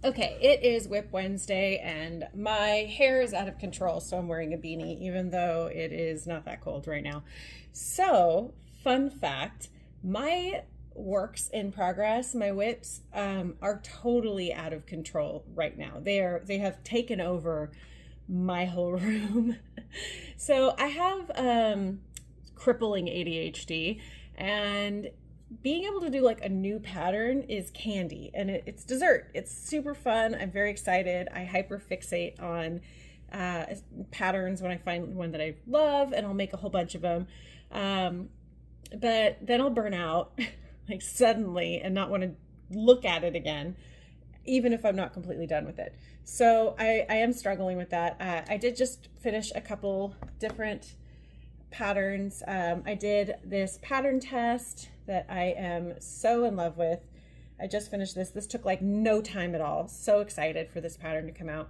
Okay, it is WIP Wednesday and my hair is out of control, so I'm wearing a beanie, even though it is not that cold right now. So, fun fact, my works in progress, my WIPs, are totally out of control right now. They have taken over my whole room. So I have crippling ADHD, and being able to do like a new pattern is candy, and it's dessert. It's super fun. I'm very excited. I hyper fixate on patterns when I find one that I love, and I'll make a whole bunch of them. But then I'll burn out like suddenly and not want to look at it again, even if I'm not completely done with it. So I am struggling with that. I did just finish a couple different patterns. I did this pattern test that I am so in love with. I just finished this. This took like no time at all. So excited for this pattern to come out.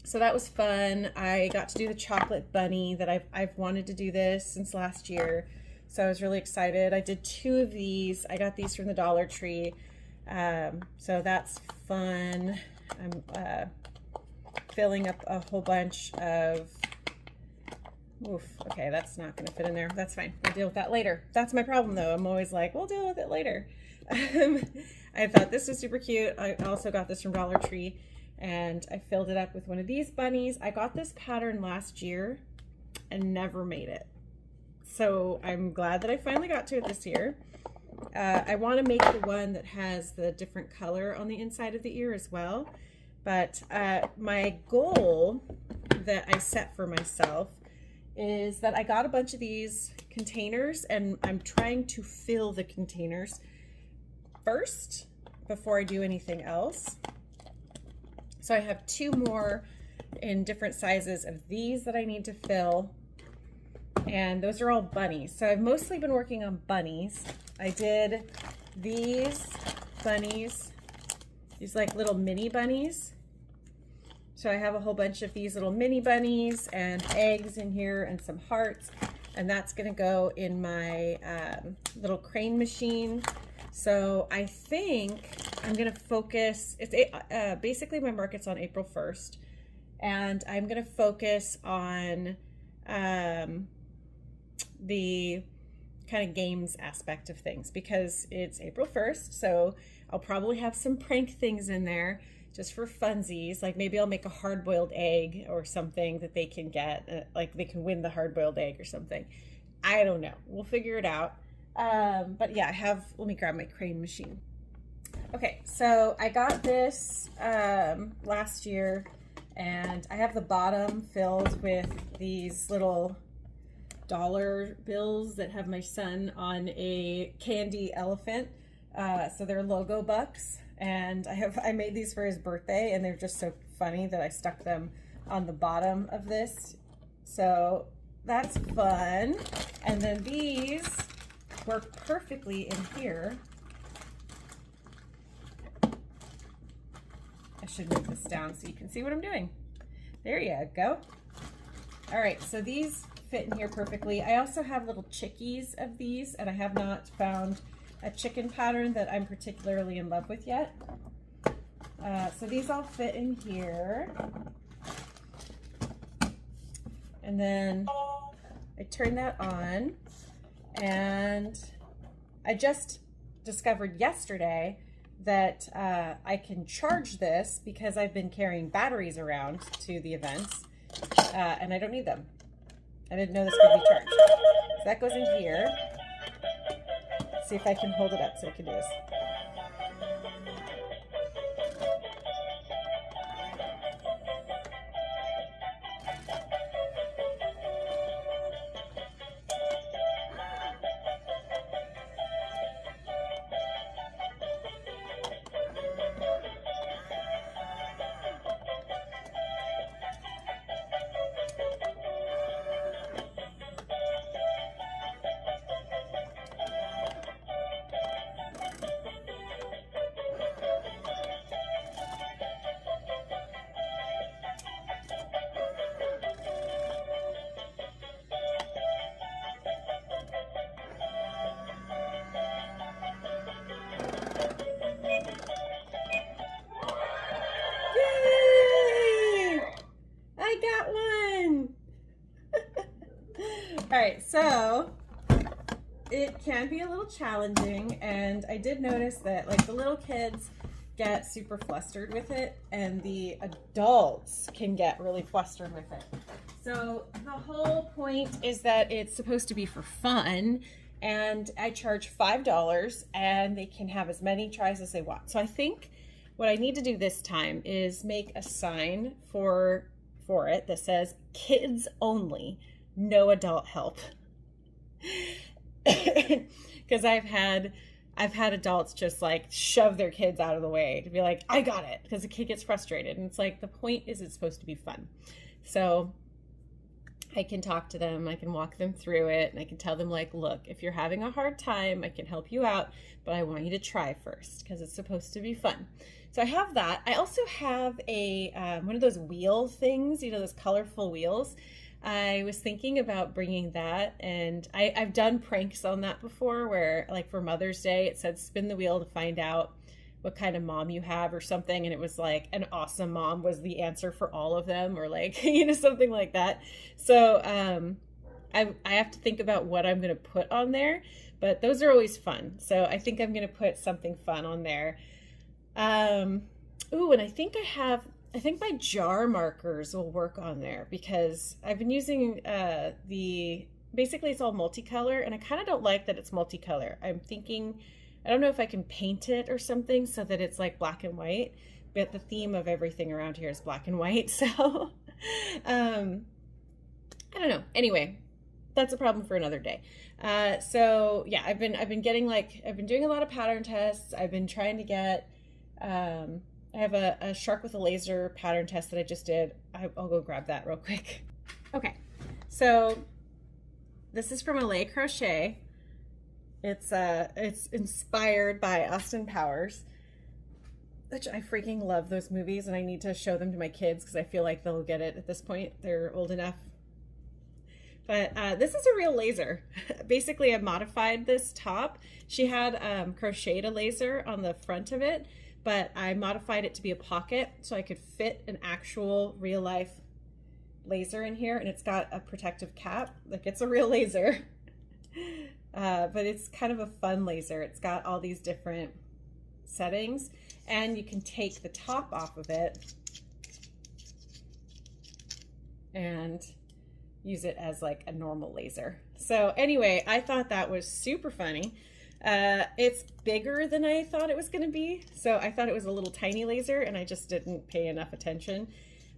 So that was fun. I got to do the chocolate bunny that I've wanted to do this since last year. So I was really excited. I did 2 of these. I got these from the Dollar Tree. So that's fun. I'm filling up a whole bunch of, oof, okay, that's not going to fit in there. That's fine. We'll deal with that later. That's my problem though. I'm always like, we'll deal with it later. I thought this was super cute. I also got this from Dollar Tree, and I filled it up with one of these bunnies. I got this pattern last year and never made it. So I'm glad that I finally got to it this year. I want to make the one that has the different color on the inside of the ear as well. But my goal that I set for myself is that I got a bunch of these containers, and I'm trying to fill the containers first before I do anything else. So I have 2 more in different sizes of these that I need to fill, and those are all bunnies. So I've mostly been working on bunnies. I did these bunnies, these like little mini bunnies. So I have a whole bunch of these little mini bunnies and eggs in here and some hearts, and that's gonna go in my little crane machine. So I think I'm gonna focus, it's basically my market's on April 1st, and I'm gonna focus on the kind of games aspect of things, because it's April 1st, so I'll probably have some prank things in there just for funsies. Like maybe I'll make a hard-boiled egg or something that they can get, like they can win the hard-boiled egg or something. I don't know. We'll figure it out. But yeah, let me grab my crane machine. Okay, so I got this last year, and I have the bottom filled with these little dollar bills that have my son on a candy elephant. So they're logo bucks, and I made these for his birthday, and they're just so funny that I stuck them on the bottom of this. So that's fun. And then these work perfectly in here. I should move this down so you can see what I'm doing. There you go. All right, so these fit in here perfectly. I also have little chickies of these, and I have not found a chicken pattern that I'm particularly in love with yet. So these all fit in here. And then I turn that on, and I just discovered yesterday that I can charge this because I've been carrying batteries around to the events, and I don't need them. I didn't know this could be charged. So that goes in here. Let's see if I can hold it up so I can do this. So it can be a little challenging, and I did notice that like the little kids get super flustered with it, and the adults can get really flustered with it. So the whole point is that it's supposed to be for fun, and I charge $5 and they can have as many tries as they want. So I think what I need to do this time is make a sign for it that says kids only, no adult help. Because I've had adults just like shove their kids out of the way to be like, I got it, because the kid gets frustrated. And it's like, the point is it's supposed to be fun. So I can talk to them, I can walk them through it, and I can tell them like, look, if you're having a hard time, I can help you out, but I want you to try first because it's supposed to be fun. So I have that. I also have a one of those wheel things, you know, those colorful wheels. I was thinking about bringing that, and I've done pranks on that before where like for Mother's Day, it said spin the wheel to find out what kind of mom you have or something. And it was like an awesome mom was the answer for all of them, or like, you know, something like that. So I have to think about what I'm going to put on there, but those are always fun. So I think I'm going to put something fun on there. Ooh, and I think my jar markers will work on there, because I've been using basically it's all multicolor, and I kind of don't like that it's multicolor. I'm thinking, I don't know if I can paint it or something so that it's like black and white, but the theme of everything around here is black and white. So, I don't know. Anyway, that's a problem for another day. So yeah, I've been doing a lot of pattern tests. I've been trying to get, I have a shark with a laser pattern test that I just did. I'll go grab that real quick. Okay. So this is from Allay Crochet. It's inspired by Austin Powers, which I freaking love those movies, and I need to show them to my kids because I feel like they'll get it at this point. They're old enough. But this is a real laser. Basically, I modified this top. She had crocheted a laser on the front of it, but I modified it to be a pocket so I could fit an actual real life laser in here, and it's got a protective cap. Like, it's a real laser. But it's kind of a fun laser. It's got all these different settings, and you can take the top off of it and use it as like a normal laser. So anyway, I thought that was super funny. It's bigger than I thought it was going to be. So I thought it was a little tiny laser, and I just didn't pay enough attention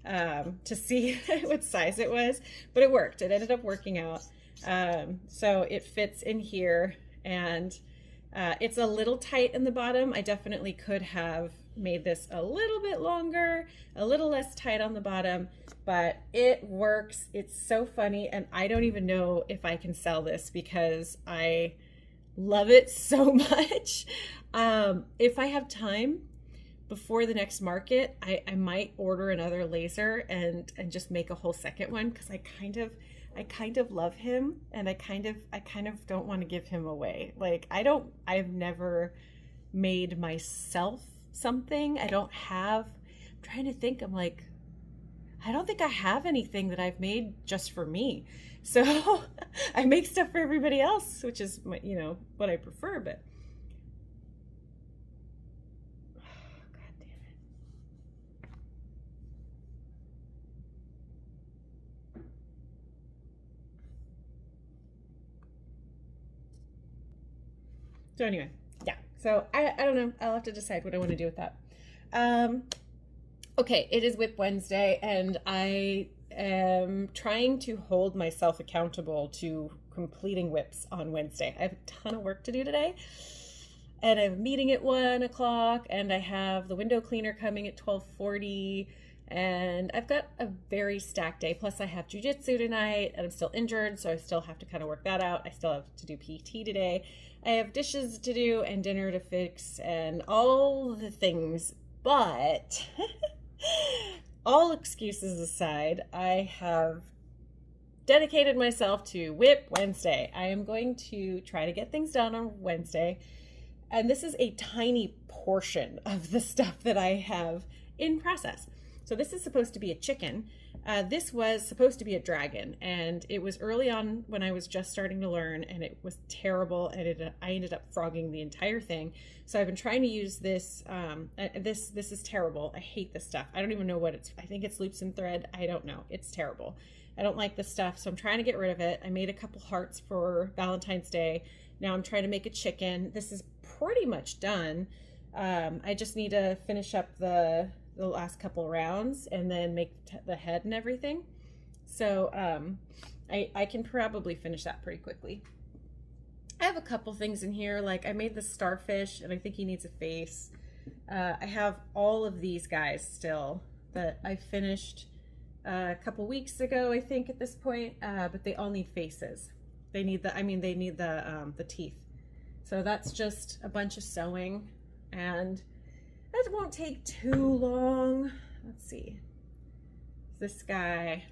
to see what size it was, but it worked. It ended up working out. So it fits in here, and it's a little tight in the bottom. I definitely could have made this a little bit longer, a little less tight on the bottom, but it works. It's so funny, and I don't even know if I can sell this because I love it so much. If I have time before the next market, I might order another laser and just make a whole second one, because I kind of love him, and I kind of don't want to give him away. Like, I've never made myself something. I'm trying to think. I'm like, I don't think I have anything that I've made just for me. So I make stuff for everybody else, which is, you know, what I prefer, but God damn it. So anyway, yeah. So I don't know. I'll have to decide what I want to do with that. Okay, it is WIP Wednesday, and I am trying to hold myself accountable to completing WIPs on Wednesday. I have a ton of work to do today, and I have a meeting at 1 o'clock, and I have the window cleaner coming at 12:40, and I've got a very stacked day. Plus I have jujitsu tonight, and I'm still injured, so I still have to kind of work that out. I still have to do PT today. I have dishes to do and dinner to fix and all the things, but all excuses aside, I have dedicated myself to WIP Wednesday. I am going to try to get things done on Wednesday, and this is a tiny portion of the stuff that I have in process. So this is supposed to be a chicken, This was supposed to be a dragon, and it was early on when I was just starting to learn, and it was terrible, and I ended up frogging the entire thing. So I've been trying to use this. This is terrible. I hate this stuff. I don't even know what it's. I think it's loops and thread. I don't know. It's terrible. I don't like this stuff, so I'm trying to get rid of it. I made a couple hearts for Valentine's Day. Now I'm trying to make a chicken. This is pretty much done. I just need to finish up the last couple rounds and then make the head and everything. So I can probably finish that pretty quickly. I have a couple things in here, like I made the starfish and I think he needs a face. I have all of these guys still that I finished a couple weeks ago, I think at this point, but they all need faces. They need the teeth. So that's just a bunch of sewing, and that won't take too long. Let's see, this guy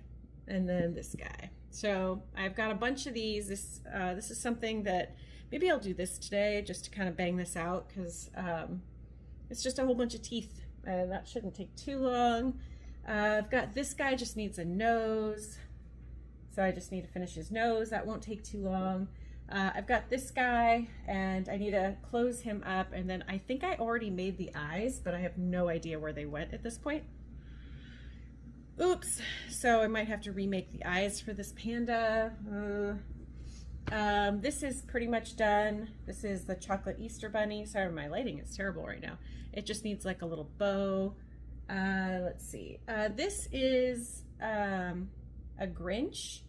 and then this guy. So I've got a bunch of these. This is something that maybe I'll do this today just to kind of bang this out, because it's just a whole bunch of teeth and that shouldn't take too long. I've got this guy, just needs a nose. So I just need to finish his nose. That won't take too long. I've got this guy and I need to close him up, and then I think I already made the eyes, but I have no idea where they went at this point. Oops. So I might have to remake the eyes for this panda. This is pretty much done. This is the chocolate Easter bunny. Sorry, my lighting is terrible right now. It just needs like a little bow. Let's see. This is a Grinch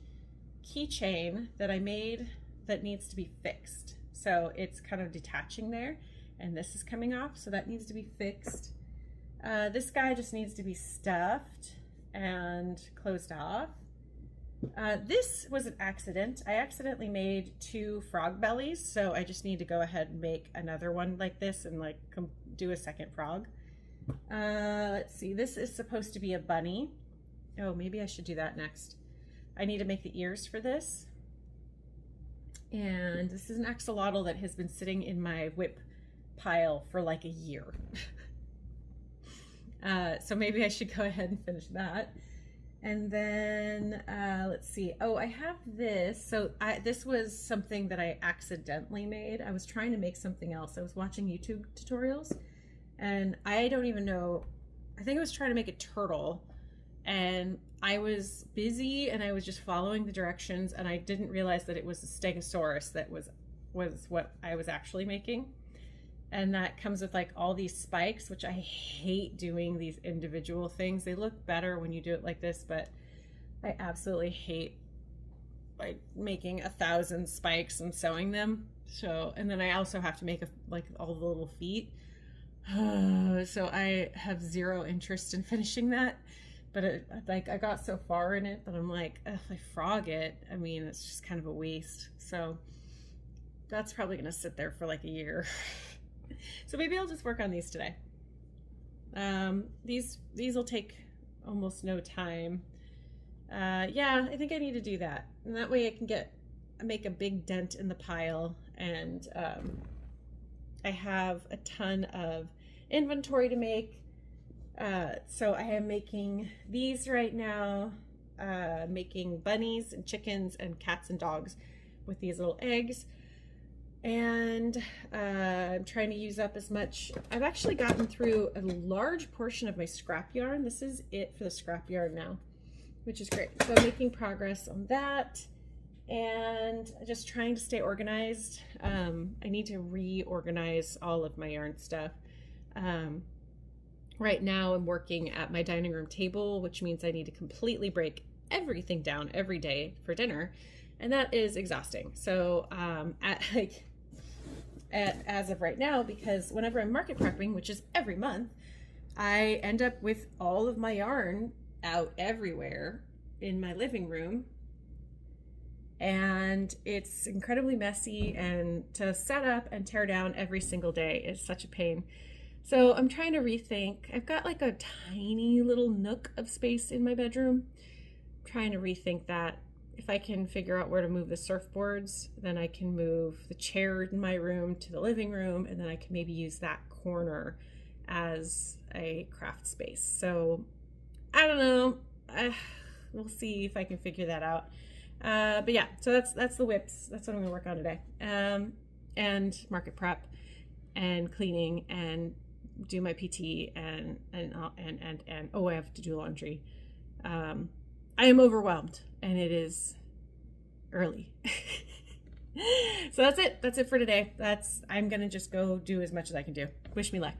keychain that I made that needs to be fixed. So it's kind of detaching there, and this is coming off, so that needs to be fixed. This guy just needs to be stuffed and closed off. This was an accident. I accidentally made 2 frog bellies, so I just need to go ahead and make another one like this and like do a second frog. Let's see, this is supposed to be a bunny. Oh, maybe I should do that next. I need to make the ears for this. And this is an axolotl that has been sitting in my WIP pile for like a year. So maybe I should go ahead and finish that. And then let's see. Oh, I have this. So this was something that I accidentally made. I was trying to make something else. I was watching YouTube tutorials, and I don't even know. I think I was trying to make a turtle, and I was busy and I was just following the directions, and I didn't realize that it was a stegosaurus that was what I was actually making. And that comes with like all these spikes, which I hate doing these individual things. They look better when you do it like this, but I absolutely hate like making 1,000 spikes and sewing them. So, and then I also have to make like all the little feet. So I have zero interest in finishing that. But like I got so far in it that I'm like, if I frog it, I mean, it's just kind of a waste. So that's probably gonna sit there for like a year. So maybe I'll just work on these today. These will take almost no time. Yeah, I think I need to do that, and that way I can make a big dent in the pile. And I have a ton of inventory to make. So I am making these right now, making bunnies and chickens and cats and dogs with these little eggs. And I'm trying to use up as much. I've actually gotten through a large portion of my scrap yarn. This is it for the scrap yarn now, which is great. So I'm making progress on that and just trying to stay organized. I need to reorganize all of my yarn stuff. Right now I'm working at my dining room table, which means I need to completely break everything down every day for dinner. And that is exhausting. So as of right now, because whenever I'm market prepping, which is every month, I end up with all of my yarn out everywhere in my living room. And it's incredibly messy, and to set up and tear down every single day is such a pain. So I'm trying to rethink. I've got like a tiny little nook of space in my bedroom. I'm trying to rethink that. If I can figure out where to move the surfboards, then I can move the chair in my room to the living room, and then I can maybe use that corner as a craft space. So I don't know. we'll see if I can figure that out. But yeah, so that's the WIPs. That's what I'm gonna work on today. And market prep and cleaning and do my PT and oh, I have to do laundry. I am overwhelmed and it is early. So that's it for today. I'm gonna just go do as much as I can do. Wish me luck.